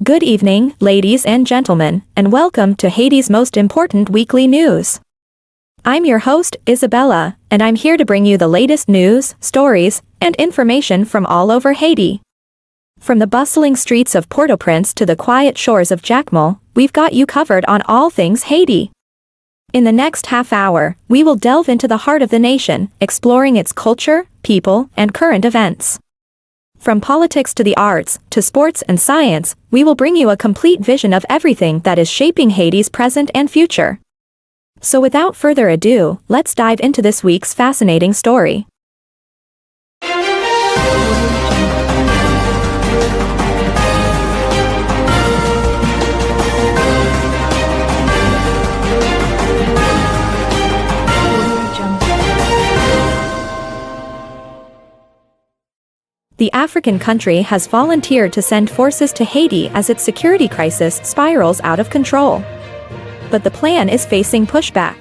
Good evening, ladies and gentlemen, and welcome to Haiti's most important weekly news. I'm your host, Isabella, and I'm here to bring you the latest news, stories, and information from all over Haiti. From the bustling streets of Port-au-Prince to the quiet shores of Jacmel, we've got you covered on all things Haiti. In the next half hour, we will delve into the heart of the nation, exploring its culture, people, and current events. From politics to the arts, to sports and science, we will bring you a complete vision of everything that is shaping Haiti's present and future. So without further ado, let's dive into this week's fascinating story. The African country has volunteered to send forces to Haiti as its security crisis spirals out of control. But the plan is facing pushback.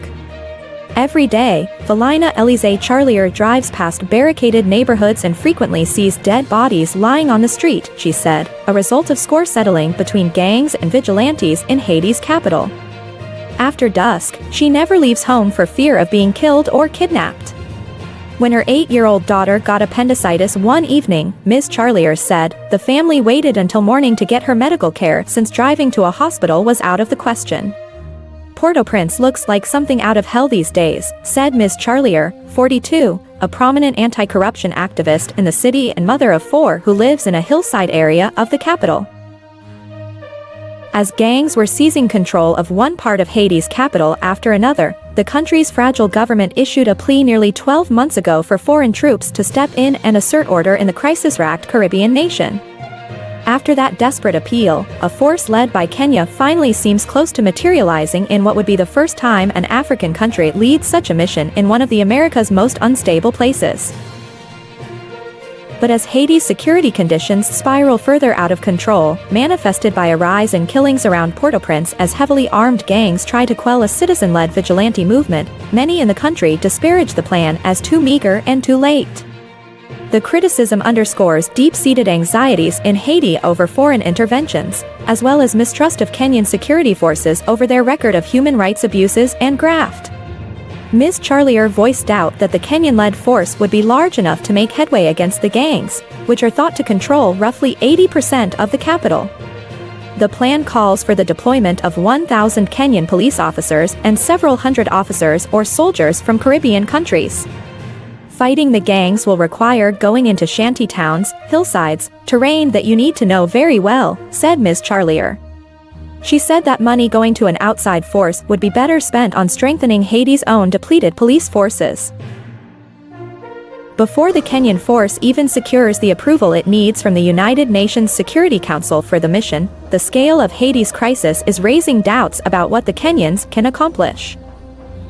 Every day, Valina Elise Charlier drives past barricaded neighborhoods and frequently sees dead bodies lying on the street, she said, a result of score settling between gangs and vigilantes in Haiti's capital. After dusk, she never leaves home for fear of being killed or kidnapped. When her 8-year-old daughter got appendicitis one evening, Ms. Charlier said, the family waited until morning to get her medical care since driving to a hospital was out of the question. Port-au-Prince looks like something out of hell these days, said Ms. Charlier, 42, a prominent anti-corruption activist in the city and mother of 4 who lives in a hillside area of the capital. As gangs were seizing control of one part of Haiti's capital after another, the country's fragile government issued a plea nearly 12 months ago for foreign troops to step in and assert order in the crisis-racked Caribbean nation. After that desperate appeal, a force led by Kenya finally seems close to materializing in what would be the first time an African country leads such a mission in one of the America's most unstable places. But as Haiti's security conditions spiral further out of control, manifested by a rise in killings around Port-au-Prince as heavily armed gangs try to quell a citizen-led vigilante movement, many in the country disparage the plan as too meager and too late. The criticism underscores deep-seated anxieties in Haiti over foreign interventions, as well as mistrust of Kenyan security forces over their record of human rights abuses and graft. Ms. Charlier voiced doubt that the Kenyan-led force would be large enough to make headway against the gangs, which are thought to control roughly 80% of the capital. The plan calls for the deployment of 1,000 Kenyan police officers and several hundred officers or soldiers from Caribbean countries. Fighting the gangs will require going into shanty towns, hillsides, terrain that you need to know very well, said Ms. Charlier. She said that money going to an outside force would be better spent on strengthening Haiti's own depleted police forces. Before the Kenyan force even secures the approval it needs from the United Nations Security Council for the mission, the scale of Haiti's crisis is raising doubts about what the Kenyans can accomplish.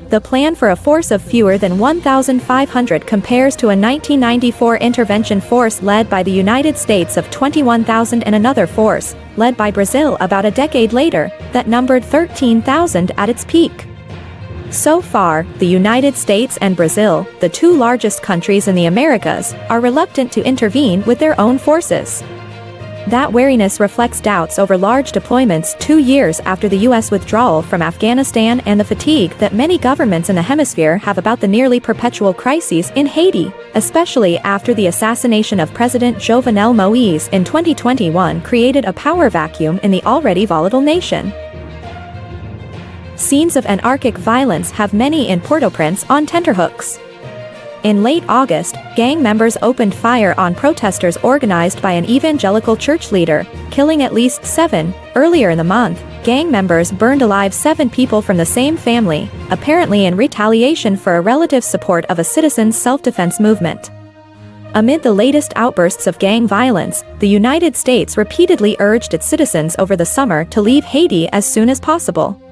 The plan for a force of fewer than 1,500 compares to a 1994 intervention force led by the United States of 21,000 and another force, led by Brazil about a decade later, that numbered 13,000 at its peak. So far, the United States and Brazil, the 2 largest countries in the Americas, are reluctant to intervene with their own forces. That wariness reflects doubts over large deployments 2 years after the U.S. withdrawal from Afghanistan and the fatigue that many governments in the hemisphere have about the nearly perpetual crises in Haiti, especially after the assassination of President Jovenel Moïse in 2021 created a power vacuum in the already volatile nation. Scenes of anarchic violence have many in Port-au-Prince on tenterhooks. In late August, gang members opened fire on protesters organized by an evangelical church leader, killing at least 7. Earlier in the month, gang members burned alive 7 people from the same family, apparently in retaliation for a relative support of a citizens' self-defense movement. Amid the latest outbursts of gang violence, the United States repeatedly urged its citizens over the summer to leave Haiti as soon as possible.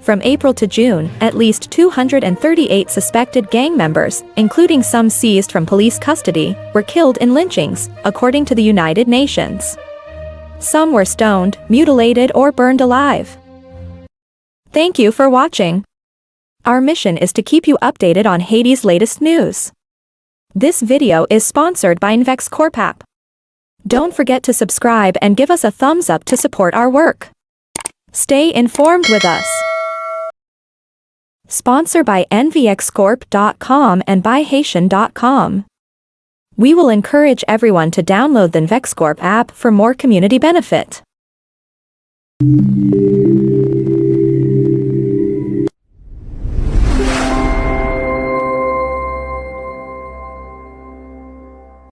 From April to June, at least 238 suspected gang members, including some seized from police custody, were killed in lynchings, according to the United Nations. Some were stoned, mutilated or burned alive. Thank you for watching. Our mission is to keep you updated on Haiti's latest news. This video is sponsored by Invex Corpap. Don't forget to subscribe and give us a thumbs up to support our work. Stay informed with us. Sponsor by nvexcorp.com and byhaitian.com. We will encourage everyone to download the NVexcorp app for more community benefit.